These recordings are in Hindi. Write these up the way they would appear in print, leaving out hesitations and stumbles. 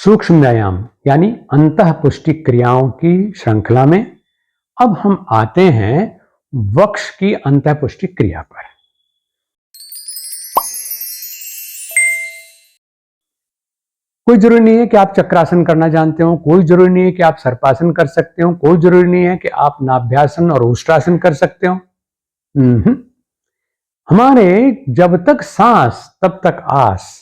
सूक्ष्म व्यायाम यानी अंतःपुष्टि क्रियाओं की श्रृंखला में अब हम आते हैं वक्ष की अंतःपुष्टि क्रिया पर। कोई जरूरी नहीं है कि आप चक्रासन करना जानते हो, कोई जरूरी नहीं है कि आप सर्पासन कर सकते हो, कोई जरूरी नहीं है कि आप नाभ्यासन और उष्ट्रासन कर सकते हो। हमारे जब तक सांस तब तक आस,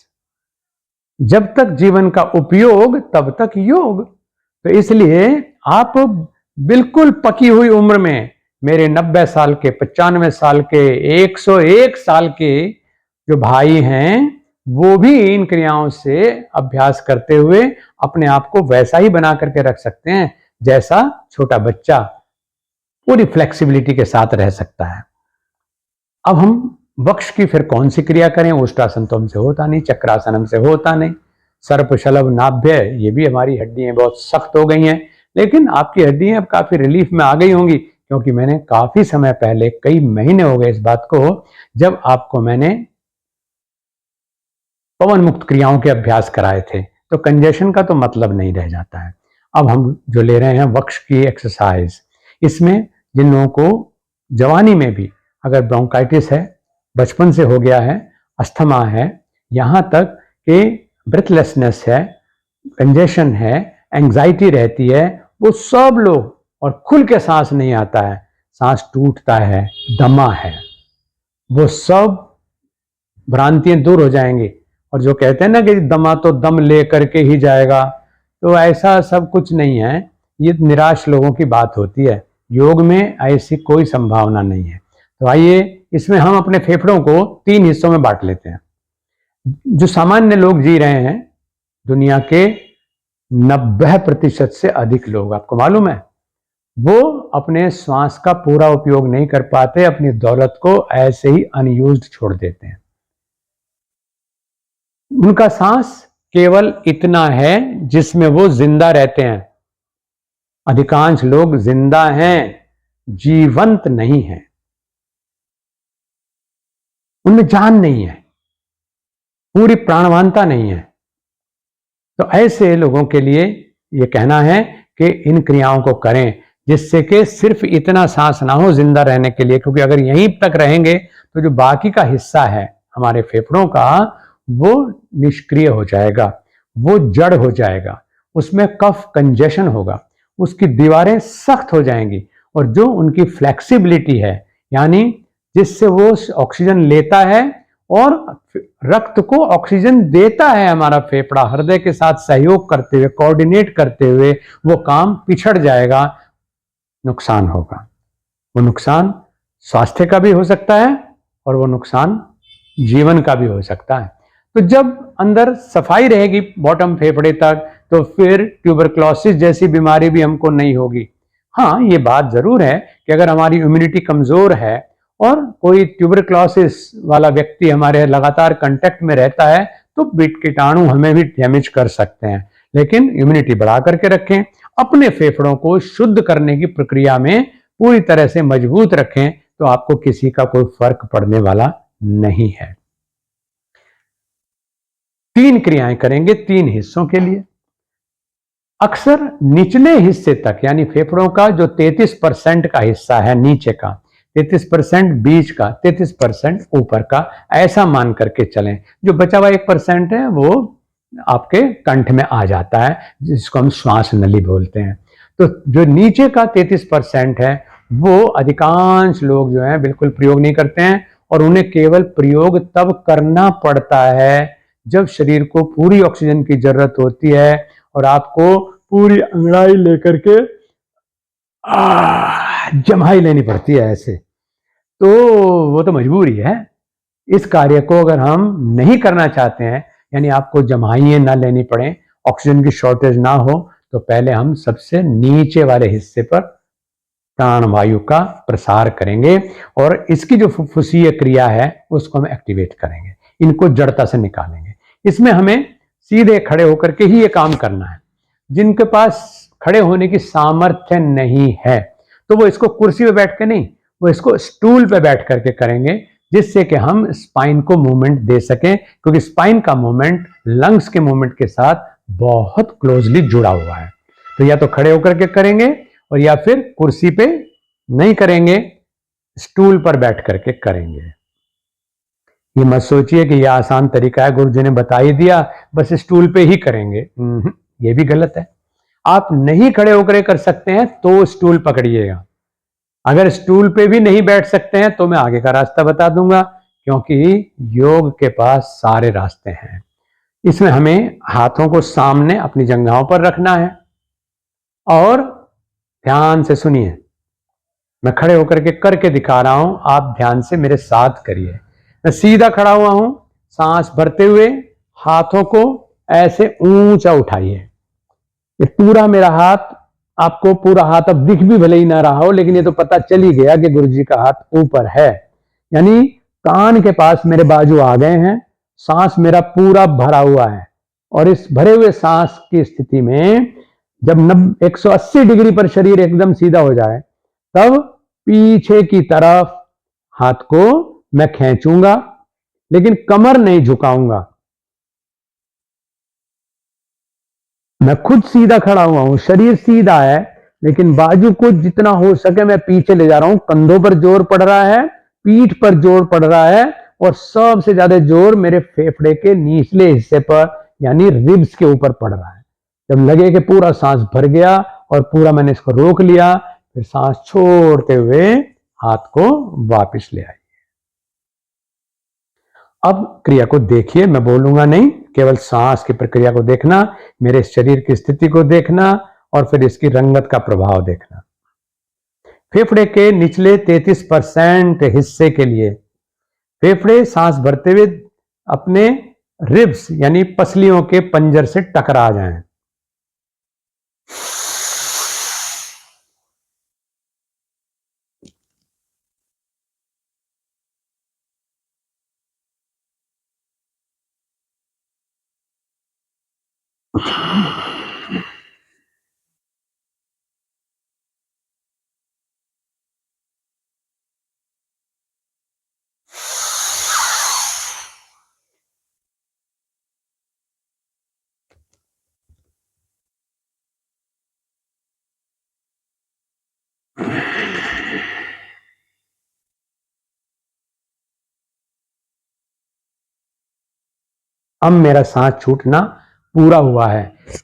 जब तक जीवन का उपयोग तब तक योग। तो इसलिए आप बिल्कुल पकी हुई उम्र में, मेरे 90 साल के, 95 साल के, 101 साल के जो भाई हैं, वो भी इन क्रियाओं से अभ्यास करते हुए अपने आप को वैसा ही बना करके रख सकते हैं जैसा छोटा बच्चा पूरी फ्लेक्सिबिलिटी के साथ रह सकता है। अब हम वक्ष की फिर कौन सी क्रिया करें? उष्ट्रासन तो हमसे होता नहीं, चक्रासन हमसे होता नहीं, सर्प शलभ नाभ्य, ये भी हमारी हड्डियां बहुत सख्त हो गई हैं, लेकिन आपकी हड्डियां अब काफी रिलीफ में आ गई होंगी, क्योंकि मैंने काफी समय पहले, कई महीने हो गए इस बात को, जब आपको मैंने पवन मुक्त क्रियाओं के अभ्यास कराए थे, तो कंजेशन का तो मतलब नहीं रह जाता है। अब हम जो ले रहे हैं वक्ष की एक्सरसाइज, इसमें जिन लोगों को जवानी में भी अगर ब्रोंकाइटिस है, बचपन से हो गया है, अस्थमा है, यहाँ तक कि ब्रेथलेसनेस है, कंजेशन है, एंजाइटी रहती है, वो सब लोग, और खुल के सांस नहीं आता है, सांस टूटता है, दमा है, वो सब भ्रांतियां दूर हो जाएंगी। और जो कहते हैं ना कि दमा तो दम ले करके ही जाएगा, तो ऐसा सब कुछ नहीं है, ये निराश लोगों की बात होती है। योग में ऐसी कोई संभावना नहीं है। तो आइए इसमें हम अपने फेफड़ों को 3 हिस्सों में बांट लेते हैं। जो सामान्य लोग जी रहे हैं, दुनिया के 90% से अधिक लोग, आपको मालूम है, वो अपने श्वास का पूरा उपयोग नहीं कर पाते, अपनी दौलत को ऐसे ही अनयूज्ड छोड़ देते हैं। उनका सांस केवल इतना है जिसमें वो जिंदा रहते हैं। अधिकांश लोग जिंदा हैं, जीवंत नहीं हैं, उनमें जान नहीं है, पूरी प्राणवानता नहीं है। तो ऐसे लोगों के लिए ये कहना है कि इन क्रियाओं को करें, जिससे कि सिर्फ इतना सांस ना हो जिंदा रहने के लिए, क्योंकि अगर यहीं तक रहेंगे तो जो बाकी का हिस्सा है हमारे फेफड़ों का, वो निष्क्रिय हो जाएगा, वो जड़ हो जाएगा, उसमें कफ कंजेशन होगा, उसकी दीवारें सख्त हो जाएंगी, और जो उनकी फ्लेक्सिबिलिटी है, यानी जिससे वो ऑक्सीजन लेता है और रक्त को ऑक्सीजन देता है, हमारा फेफड़ा हृदय के साथ सहयोग करते हुए, कोऑर्डिनेट करते हुए, वो काम पिछड़ जाएगा, नुकसान होगा। वो नुकसान स्वास्थ्य का भी हो सकता है और वो नुकसान जीवन का भी हो सकता है। तो जब अंदर सफाई रहेगी बॉटम फेफड़े तक, तो फिर ट्यूबरक्लोसिस जैसी बीमारी भी हमको नहीं होगी। हाँ, ये बात जरूर है कि अगर हमारी इम्यूनिटी कमजोर है और कोई ट्यूबरक्लोसिस वाला व्यक्ति हमारे लगातार कांटेक्ट में रहता है, तो कीटाणु हमें भी डैमेज कर सकते हैं। लेकिन इम्यूनिटी बढ़ा करके रखें, अपने फेफड़ों को शुद्ध करने की प्रक्रिया में पूरी तरह से मजबूत रखें, तो आपको किसी का कोई फर्क पड़ने वाला नहीं है। 3 क्रियाएं करेंगे 3 हिस्सों के लिए। अक्सर निचले हिस्से तक, यानी फेफड़ों का जो 33% का हिस्सा है नीचे का, 33% बीच का, 33% ऊपर का, ऐसा मान करके चलें। जो बचा हुआ 1% है वो आपके कंठ में आ जाता है, जिसको हम श्वास नली बोलते हैं। तो जो नीचे का 33% है, वो अधिकांश लोग जो है बिल्कुल प्रयोग नहीं करते हैं, और उन्हें केवल प्रयोग तब करना पड़ता है जब शरीर को पूरी ऑक्सीजन की जरूरत होती है और आपको पूरी अंगड़ाई लेकर के जमाई लेनी पड़ती है ऐसे। तो वो तो मजबूरी है। इस कार्य को अगर हम नहीं करना चाहते हैं, यानी आपको जमाइयां ना लेनी पड़े, ऑक्सीजन की शॉर्टेज ना हो, तो पहले हम सबसे नीचे वाले हिस्से पर प्राणवायु का प्रसार करेंगे, और इसकी जो फुफ्फुसीय क्रिया है उसको हम एक्टिवेट करेंगे, इनको जड़ता से निकालेंगे। इसमें हमें सीधे खड़े होकर के ही ये काम करना है। जिनके पास खड़े होने की सामर्थ्य नहीं है, तो वो इसको कुर्सी पे बैठ के नहीं, वो इसको स्टूल पे बैठ करके करेंगे, जिससे कि हम स्पाइन को मूवमेंट दे सकें, क्योंकि स्पाइन का मूवमेंट लंग्स के मूवमेंट के साथ बहुत क्लोजली जुड़ा हुआ है। तो या तो खड़े होकर के करेंगे और या फिर कुर्सी पे नहीं करेंगे, स्टूल पर बैठ करके करेंगे। ये मत सोचिए कि यह आसान तरीका है, गुरु जी ने बता ही दिया बस स्टूल पे ही करेंगे, ये भी गलत है। आप नहीं खड़े होकर कर सकते हैं तो स्टूल पकड़िएगा। अगर स्टूल पे भी नहीं बैठ सकते हैं तो मैं आगे का रास्ता बता दूंगा, क्योंकि योग के पास सारे रास्ते हैं। इसमें हमें हाथों को सामने अपनी जंघाओं पर रखना है और ध्यान से सुनिए, मैं खड़े होकर के करके दिखा रहा हूं, आप ध्यान से मेरे साथ करिए। मैं सीधा खड़ा हुआ हूं, सांस भरते हुए हाथों को ऐसे ऊंचा उठाइए। ये पूरा मेरा हाथ, आपको पूरा हाथ अब दिख भी भले ही ना रहा हो, लेकिन ये तो पता चल ही गया कि गुरुजी का हाथ ऊपर है, यानी कान के पास मेरे बाजू आ गए हैं। सांस मेरा पूरा भरा हुआ है और इस भरे हुए सांस की स्थिति में जब 180 डिग्री पर शरीर एकदम सीधा हो जाए तब पीछे की तरफ हाथ को मैं खींचूंगा, लेकिन कमर नहीं झुकाऊंगा। मैं खुद सीधा खड़ा हुआ हूं, शरीर सीधा है, लेकिन बाजू को जितना हो सके मैं पीछे ले जा रहा हूं। कंधों पर जोर पड़ रहा है, पीठ पर जोर पड़ रहा है और सबसे ज्यादा जोर मेरे फेफड़े के निचले हिस्से पर यानी रिब्स के ऊपर पड़ रहा है। जब लगे कि पूरा सांस भर गया और पूरा मैंने इसको रोक लिया, फिर सांस छोड़ते हुए हाथ को वापस ले आइए। अब क्रिया को देखिए, मैं बोलूंगा नहीं, केवल सांस की प्रक्रिया को देखना, मेरे शरीर की स्थिति को देखना और फिर इसकी रंगत का प्रभाव देखना। फेफड़े के निचले 33% हिस्से के लिए फेफड़े सांस भरते हुए अपने रिब्स यानी पसलियों के पंजर से टकरा जाएं। अब मेरा सांस छूटना पूरा हुआ है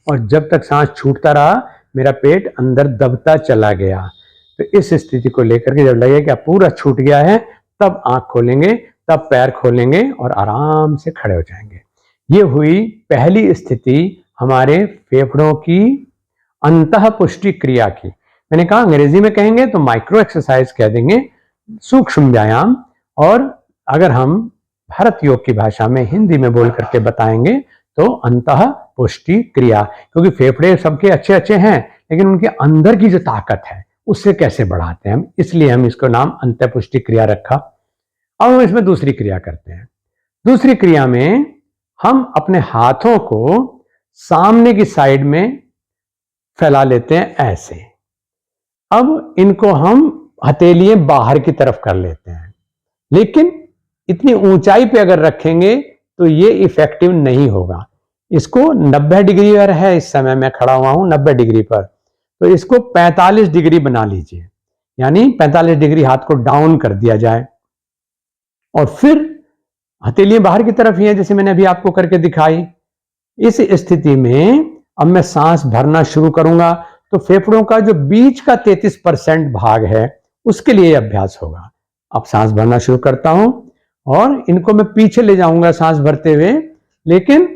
और जब तक सांस छूटता रहा मेरा पेट अंदर दबता चला गया। तो इस स्थिति को लेकर के जब लगे कि अब पूरा छूट गया है तब आंख खोलेंगे, तब पैर खोलेंगे और आराम से खड़े हो जाएंगे। ये हुई पहली स्थिति हमारे फेफड़ों की अंतः पुष्टि क्रिया की। मैंने कहा अंग्रेजी में कहेंगे तो माइक्रो एक्सरसाइज कह देंगे, सूक्ष्म व्यायाम, और अगर हम भारत योग की भाषा में हिंदी में बोल करके बताएंगे तो अंतः पुष्टि क्रिया, क्योंकि फेफड़े सबके अच्छे अच्छे हैं लेकिन उनके अंदर की जो ताकत है उससे कैसे बढ़ाते हैं हम, इसलिए हम इसको नाम अंतः पुष्टि क्रिया रखा। अब हम इसमें दूसरी क्रिया करते हैं। दूसरी क्रिया में हम अपने हाथों को सामने की साइड में फैला लेते हैं ऐसे। अब इनको हम हथेलियां बाहर की तरफ कर लेते हैं, लेकिन इतनी ऊंचाई पे अगर रखेंगे तो ये इफेक्टिव नहीं होगा। इसको 90 डिग्री पर है, इस समय मैं खड़ा हुआ हूं 90 डिग्री पर, तो इसको 45 डिग्री बना लीजिए, यानी 45 डिग्री हाथ को डाउन कर दिया जाए और फिर हथेलियां बाहर की तरफ ही है जैसे मैंने अभी आपको करके दिखाई। इस स्थिति में अब मैं सांस भरना शुरू करूंगा तो फेफड़ों का जो बीच का 33% भाग है उसके लिए अभ्यास होगा। अब सांस भरना शुरू करता हूं और इनको मैं पीछे ले जाऊंगा सांस भरते हुए, लेकिन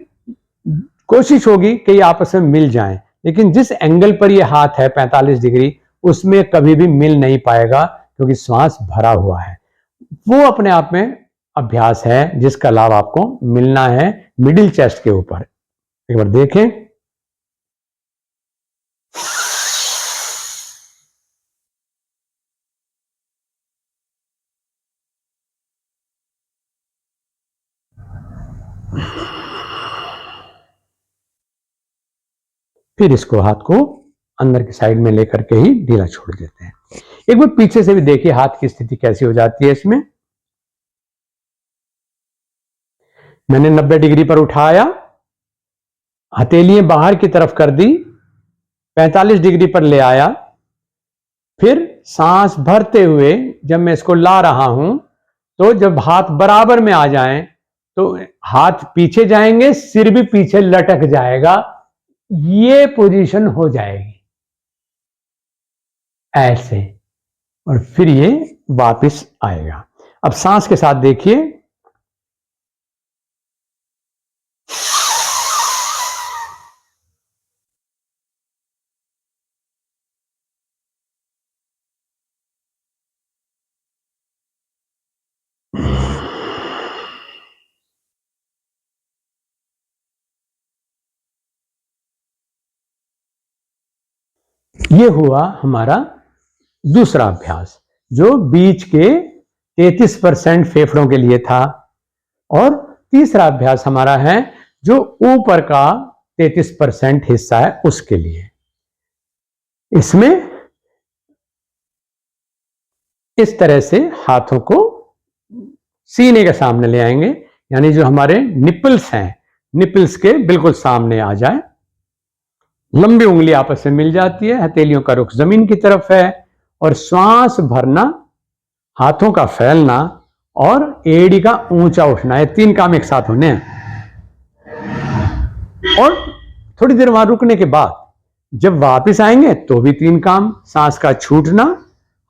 कोशिश होगी कि ये आपस में मिल जाएं, लेकिन जिस एंगल पर ये हाथ है 45 डिग्री उसमें कभी भी मिल नहीं पाएगा क्योंकि सांस भरा हुआ है। वो अपने आप में अभ्यास है जिसका लाभ आपको मिलना है मिडिल चेस्ट के ऊपर। एक बार देखें, फिर इसको हाथ को अंदर की साइड में लेकर के ही ढीला छोड़ देते हैं। एक बार पीछे से भी देखिए हाथ की स्थिति कैसी हो जाती है। इसमें मैंने 90 डिग्री पर उठाया हथेलियां बाहर की तरफ कर दी, 45 डिग्री पर ले आया। फिर सांस भरते हुए जब मैं इसको ला रहा हूं तो जब हाथ बराबर में आ जाएं तो हाथ पीछे जाएंगे, सिर भी पीछे लटक जाएगा, ये पोजीशन हो जाएगी ऐसे, और फिर ये वापस आएगा। अब सांस के साथ देखिए, ये हुआ हमारा दूसरा अभ्यास, जो बीच के 33% फेफड़ों के लिए था। और तीसरा अभ्यास हमारा है जो ऊपर का 33% हिस्सा है उसके लिए। इसमें इस तरह से हाथों को सीने के सामने ले आएंगे, यानी जो हमारे निपल्स हैं, निपल्स के बिल्कुल सामने आ जाए। लंबी उंगली आपस में मिल जाती है, हथेलियों का रुख जमीन की तरफ है, और श्वास भरना, हाथों का फैलना और एड़ी का ऊंचा उठना, ये तीन काम एक साथ होने हैं। और थोड़ी देर वहां रुकने के बाद जब वापस आएंगे तो भी तीन काम, सांस का छूटना,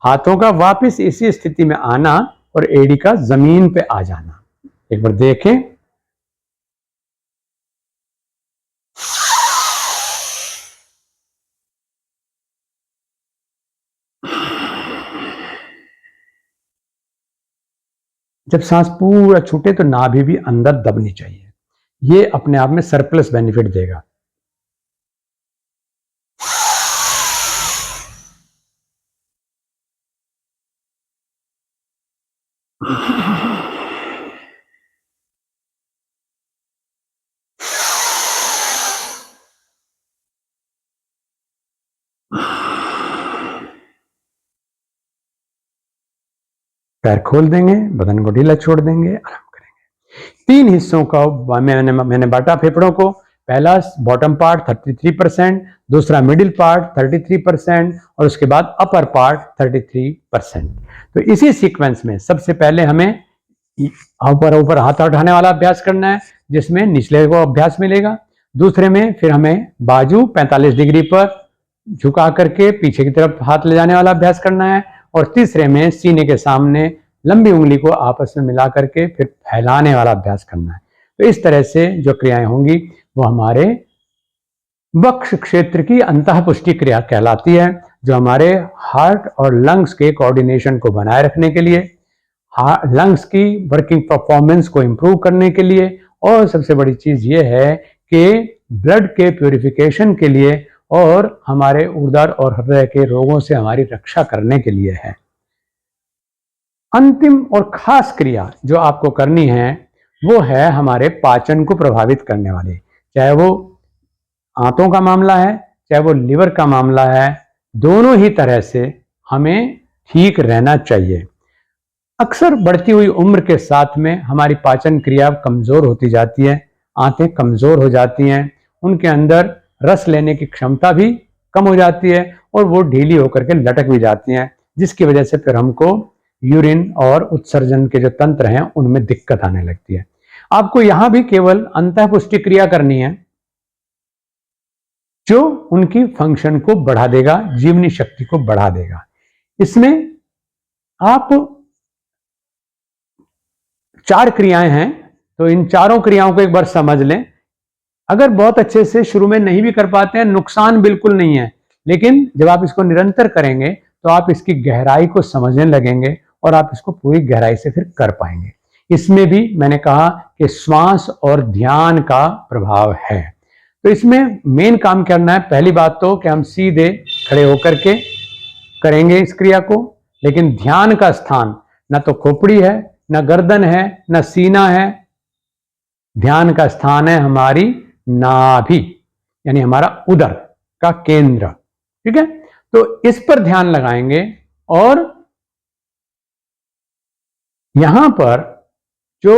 हाथों का वापस इसी स्थिति में आना और एड़ी का जमीन पे आ जाना। एक बार देखें, जब सांस पूरा छूटे तो नाभि भी अंदर दबनी चाहिए, ये अपने आप में सरप्लस बेनिफिट देगा। पैर खोल देंगे, बदन को ढीला छोड़ देंगे, आराम करेंगे। तीन हिस्सों का मैंने बांटा फेफड़ों को। पहला बॉटम पार्ट 33%, दूसरा मिडिल पार्ट 33% और उसके बाद अपर पार्ट 33%। तो इसी सीक्वेंस में सबसे पहले हमें ऊपर ऊपर हाथ उठाने वाला अभ्यास करना है, जिसमें निचले को अभ्यास मिलेगा। दूसरे में फिर हमें बाजू 45 डिग्री पर झुका करके पीछे की तरफ हाथ ले जाने वाला अभ्यास करना है। और तीसरे में सीने के सामने लंबी उंगली को आपस में मिला करके फिर फैलाने वाला अभ्यास करना है। तो इस तरह से जो क्रियाएं होंगी वो हमारे वक्ष क्षेत्र की अंतःपुष्टि क्रिया कहलाती है, जो हमारे हार्ट और लंग्स के कोऑर्डिनेशन को बनाए रखने के लिए, लंग्स की वर्किंग परफॉर्मेंस को इंप्रूव करने के लिए, और सबसे बड़ी चीज ये है कि ब्लड के प्यूरिफिकेशन के लिए और हमारे उदर और हृदय के रोगों से हमारी रक्षा करने के लिए है। अंतिम और खास क्रिया जो आपको करनी है वो है हमारे पाचन को प्रभावित करने वाली, चाहे वो आंतों का मामला है, चाहे वो लिवर का मामला है, दोनों ही तरह से हमें ठीक रहना चाहिए। अक्सर बढ़ती हुई उम्र के साथ में हमारी पाचन क्रिया कमजोर होती जाती है, आंतें कमजोर हो जाती हैं, उनके अंदर रस लेने की क्षमता भी कम हो जाती है और वो ढीली होकर के लटक भी जाती हैं, जिसकी वजह से फिर हमको यूरिन और उत्सर्जन के जो तंत्र हैं उनमें दिक्कत आने लगती है। आपको यहां भी केवल अंतःपुष्टि क्रिया करनी है जो उनकी फंक्शन को बढ़ा देगा, जीवनी शक्ति को बढ़ा देगा। इसमें आप 4 क्रियाएं हैं, तो इन चारों क्रियाओं को एक बार समझ लें। अगर बहुत अच्छे से शुरू में नहीं भी कर पाते हैं, नुकसान बिल्कुल नहीं है, लेकिन जब आप इसको निरंतर करेंगे तो आप इसकी गहराई को समझने लगेंगे और आप इसको पूरी गहराई से फिर कर पाएंगे। इसमें भी मैंने कहा कि श्वास और ध्यान का प्रभाव है। तो इसमें मेन काम करना है, पहली बात तो कि हम सीधे खड़े होकर के करेंगे इस क्रिया को, लेकिन ध्यान का स्थान न तो खोपड़ी है, न गर्दन है, न सीना है। ध्यान का स्थान है हमारी नाभि, यानी हमारा उदर का केंद्र। ठीक है, तो इस पर ध्यान लगाएंगे और यहां पर जो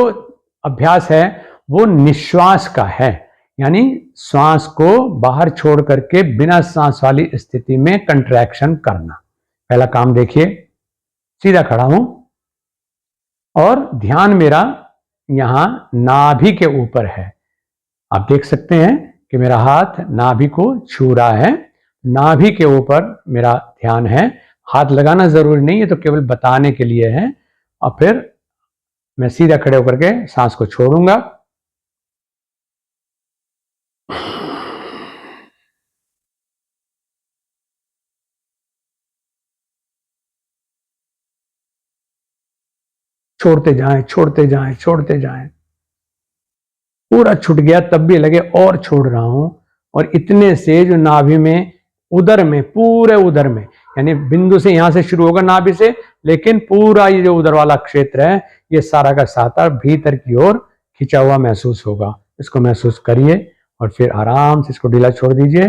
अभ्यास है वो निश्वास का है, यानी श्वास को बाहर छोड़ करके बिना सांस वाली स्थिति में कंट्रैक्शन करना। पहला काम देखिए, सीधा खड़ा हूं और ध्यान मेरा यहां नाभि के ऊपर है। आप देख सकते हैं कि मेरा हाथ नाभि को छू रहा है, नाभि के ऊपर मेरा ध्यान है। हाथ लगाना जरूरी नहीं है, तो केवल बताने के लिए है। और फिर मैं सीधा खड़े होकर के सांस को छोड़ूंगा। छोड़ते जाएं, छोड़ते जाएं, छोड़ते जाएं। पूरा छूट गया तब भी लगे और छोड़ रहा हूं। और इतने से जो नाभि में, उदर में, पूरे उदर में, यानी बिंदु से यहां से शुरू होगा नाभि से, लेकिन पूरा ये जो उदर वाला क्षेत्र है ये सारा का सारा भीतर की ओर खिंचा हुआ महसूस होगा। इसको महसूस करिए और फिर आराम से इसको ढीला छोड़ दीजिए।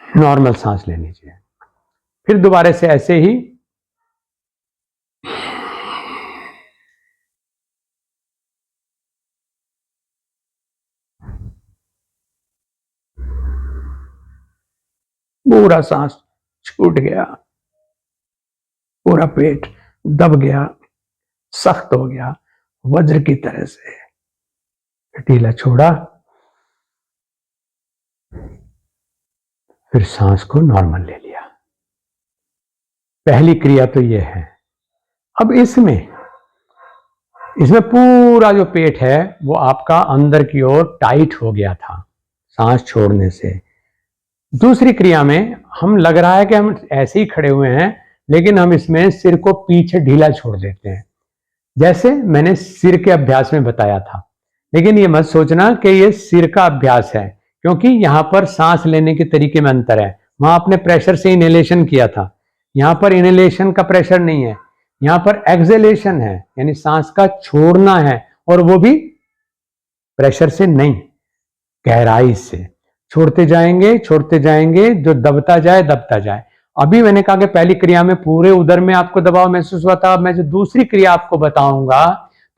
नॉर्मल सांस ले लीजिए। फिर दोबारा से ऐसे ही पूरा सांस छूट गया, पूरा पेट दब गया, सख्त हो गया, वज्र की तरह से। ढीला छोड़ा, फिर सांस को नॉर्मल ले लिया। पहली क्रिया तो यह है। अब इसमें पूरा जो पेट है वो आपका अंदर की ओर टाइट हो गया था सांस छोड़ने से। दूसरी क्रिया में हम लग रहा है कि हम ऐसे ही खड़े हुए हैं, लेकिन हम इसमें सिर को पीछे ढीला छोड़ देते हैं, जैसे मैंने सिर के अभ्यास में बताया था। लेकिन ये मत सोचना कि ये सिर का अभ्यास है, क्योंकि यहां पर सांस लेने के तरीके में अंतर है। वहां आपने प्रेशर से इनहेलेशन किया था, यहां पर इनहेलेशन का प्रेशर नहीं है, यहां पर एक्सहेलेशन है, यानी सांस का छोड़ना है, और वो भी प्रेशर से नहीं, गहराई से छोड़ते जाएंगे, छोड़ते जाएंगे, जो दबता जाए दबता जाए। अभी मैंने कहा कि पहली क्रिया में पूरे उदर में आपको दबाव महसूस हुआ था। मैं जो दूसरी क्रिया आपको बताऊंगा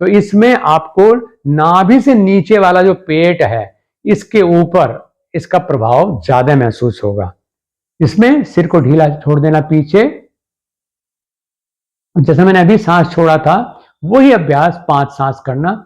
तो इसमें आपको नाभि से नीचे वाला जो पेट है इसके ऊपर इसका प्रभाव ज्यादा महसूस होगा। इसमें सिर को ढीला छोड़ देना पीछे, जैसे मैंने अभी सांस छोड़ा था वही अभ्यास 5 सांस करना।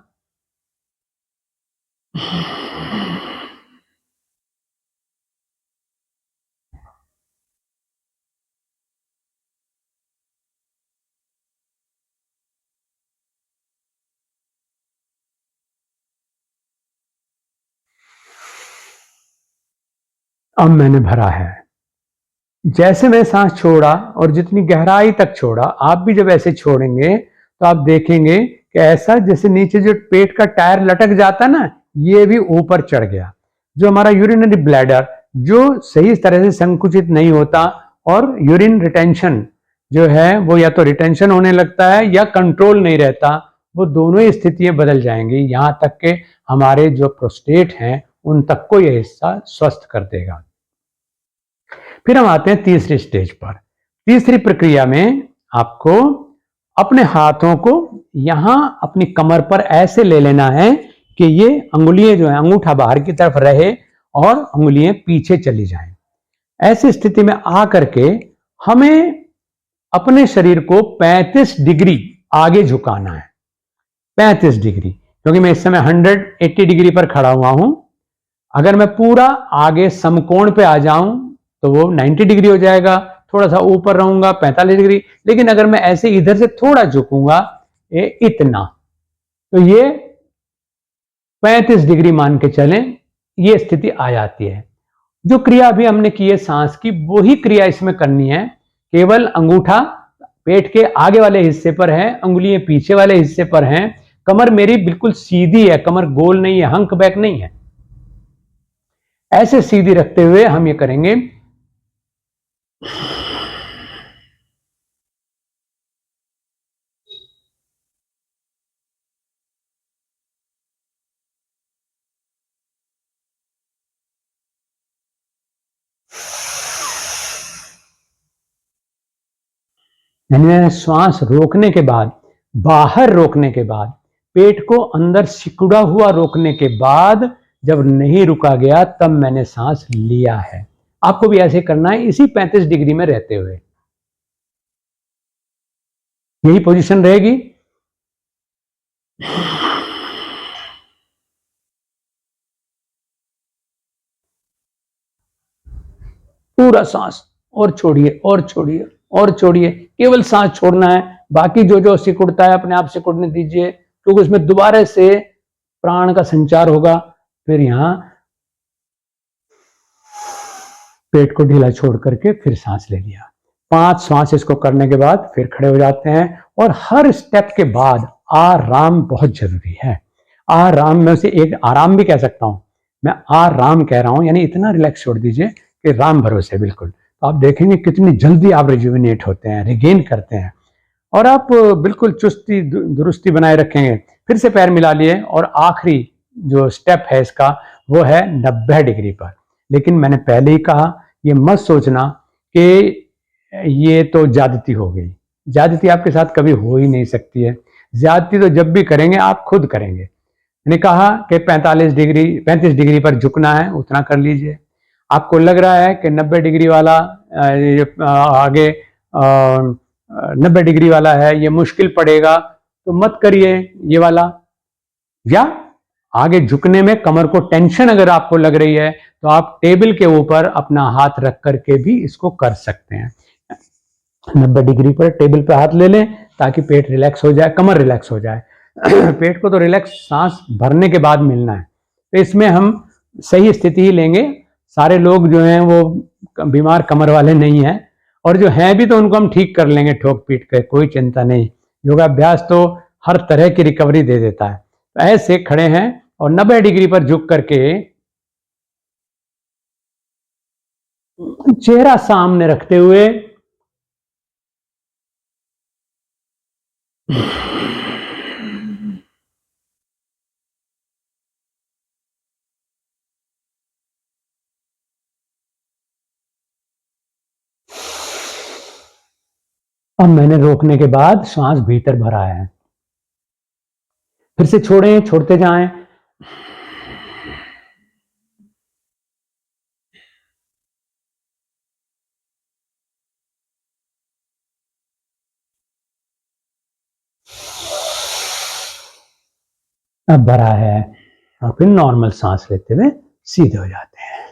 अब मैंने भरा है। जैसे मैं सांस छोड़ा और जितनी गहराई तक छोड़ा, आप भी जब ऐसे छोड़ेंगे तो आप देखेंगे कि ऐसा जैसे नीचे जो पेट का टायर लटक जाता ना, ये भी ऊपर चढ़ गया। जो हमारा यूरिनरी ब्लैडर जो सही तरह से संकुचित नहीं होता और यूरिन रिटेंशन जो है वो या तो रिटेंशन होने लगता है या कंट्रोल नहीं रहता, वो दोनों ही स्थितियां बदल जाएंगी। यहां तक के हमारे जो प्रोस्टेट हैं उन तक को यह हिस्सा स्वस्थ कर देगा। फिर हम आते हैं तीसरी स्टेज पर। तीसरी प्रक्रिया में आपको अपने हाथों को यहां अपनी कमर पर ऐसे ले लेना है कि ये अंगुलियां जो है, अंगूठा बाहर की तरफ रहे और अंगुलियां पीछे चली जाएं। ऐसी स्थिति में आकर के हमें अपने शरीर को 35 डिग्री आगे झुकाना है। 35 डिग्री, क्योंकि मैं इस समय 180 डिग्री पर खड़ा हुआ हूं। अगर मैं पूरा आगे समकोण पे आ जाऊं तो वो 90 डिग्री हो जाएगा, थोड़ा सा ऊपर रहूंगा 45 डिग्री। लेकिन अगर मैं ऐसे इधर से थोड़ा झुकूंगा इतना, तो ये 35 डिग्री मान के चलें, ये स्थिति आ जाती है। जो क्रिया अभी हमने की है सांस की, वही क्रिया इसमें करनी है। केवल अंगूठा पेट के आगे वाले हिस्से पर है, अंगुलियां पीछे वाले हिस्से पर हैं। कमर मेरी बिल्कुल सीधी है, कमर गोल नहीं है, हंक बैक नहीं है। ऐसे सीधी रखते हुए हम ये करेंगे। यानी श्वास रोकने के बाद, बाहर रोकने के बाद पेट को अंदर सिकुड़ा हुआ रोकने के बाद जब नहीं रुका गया तब मैंने सांस लिया है। आपको भी ऐसे करना है, इसी 35 डिग्री में रहते हुए। यही पोजीशन रहेगी। पूरा सांस और छोड़िए और छोड़िए और छोड़िए, केवल सांस छोड़ना है। बाकी जो जो सिकुड़ता है अपने आप सिकुड़ने दीजिए, क्योंकि उसमें दोबारा से प्राण का संचार होगा। फिर यहां पेट को ढीला छोड़ करके फिर सांस ले लिया। 5 सांस इसको करने के बाद फिर खड़े हो जाते हैं। और हर स्टेप के बाद आराम बहुत जरूरी है। आराम में से एक आराम भी कह सकता हूं, मैं आराम कह रहा हूं, यानी इतना रिलैक्स छोड़ दीजिए कि राम भरोसे बिल्कुल। तो आप देखेंगे कितनी जल्दी आप रिजुविनेट होते हैं, रिगेन करते हैं, और आप बिल्कुल चुस्ती दुरुस्ती बनाए रखेंगे। फिर से पैर मिला लिए और आखिरी जो स्टेप है इसका वो है 90 डिग्री पर। लेकिन मैंने पहले ही कहा, ये मत सोचना कि ये तो ज्यादती हो गई। ज्यादती आपके साथ कभी हो ही नहीं सकती है। ज्यादती तो जब भी करेंगे आप खुद करेंगे। मैंने कहा कि 35 डिग्री पर झुकना है, उतना कर लीजिए। आपको लग रहा है कि 90 डिग्री वाला आगे 90 डिग्री वाला है, ये मुश्किल पड़ेगा, तो मत करिए ये वाला। या आगे झुकने में कमर को टेंशन अगर आपको लग रही है तो आप टेबल के ऊपर अपना हाथ रख करके भी इसको कर सकते हैं। 90 डिग्री पर टेबल पे हाथ ले लें ताकि पेट रिलैक्स हो जाए, कमर रिलैक्स हो जाए। पेट को तो रिलैक्स सांस भरने के बाद मिलना है, तो इसमें हम सही स्थिति ही लेंगे। सारे लोग जो हैं वो बीमार कमर वाले नहीं हैं, और जो हैं भी तो उनको हम ठीक कर लेंगे ठोक पीट कर, कोई चिंता नहीं। योगाभ्यास तो हर तरह की रिकवरी दे देता है। तो ऐसे खड़े हैं और 90 डिग्री पर झुक करके चेहरा सामने रखते हुए अब मैंने रोकने के बाद श्वास भीतर भरा है। फिर से छोड़ें, छोड़ते जाएं। अब भरा है और फिर नॉर्मल सांस लेते हुए सीधे हो जाते हैं।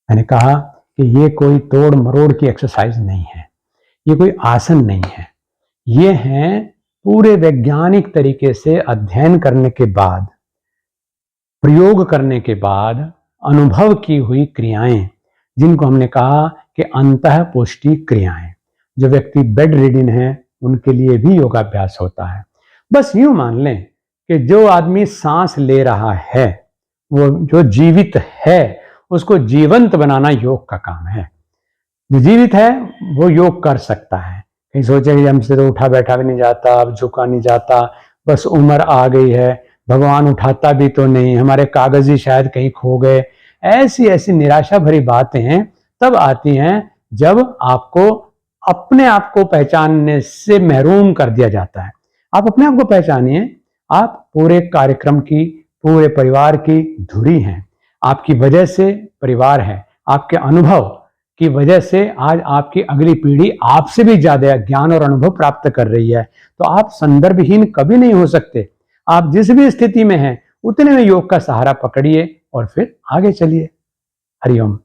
मैंने कहा कि ये कोई तोड़ मरोड़ की एक्सरसाइज नहीं है, ये कोई आसन नहीं है। ये हैं पूरे वैज्ञानिक तरीके से अध्ययन करने के बाद, प्रयोग करने के बाद अनुभव की हुई क्रियाएं, जिनको हमने कहा कि अंतः पुष्टि क्रियाएं। जो व्यक्ति बेड रिडन है उनके लिए भी योगाभ्यास होता है। बस यूं मान लें कि जो आदमी सांस ले रहा है, वो जो जीवित है, उसको जीवंत बनाना योग का काम है। जो जीवित है वो योग कर सकता है। कहीं सोचे कि हमसे तो उठा बैठा भी नहीं जाता, अब झुका नहीं जाता, बस उम्र आ गई है, भगवान उठाता भी तो नहीं, हमारे कागज ही शायद कहीं खो गए। ऐसी ऐसी निराशा भरी बातें तब आती हैं जब आपको अपने आप को पहचानने से महरूम कर दिया जाता है। आप अपने आप को पहचानिए। आप पूरे कार्यक्रम की, पूरे परिवार की धुरी हैं। आपकी वजह से परिवार है, आपके अनुभव की वजह से आज आपकी अगली पीढ़ी आपसे भी ज्यादा ज्ञान और अनुभव प्राप्त कर रही है। तो आप संदर्भहीन कभी नहीं हो सकते। आप जिस भी स्थिति में हैं उतने में योग का सहारा पकड़िए और फिर आगे चलिए। हरिओम।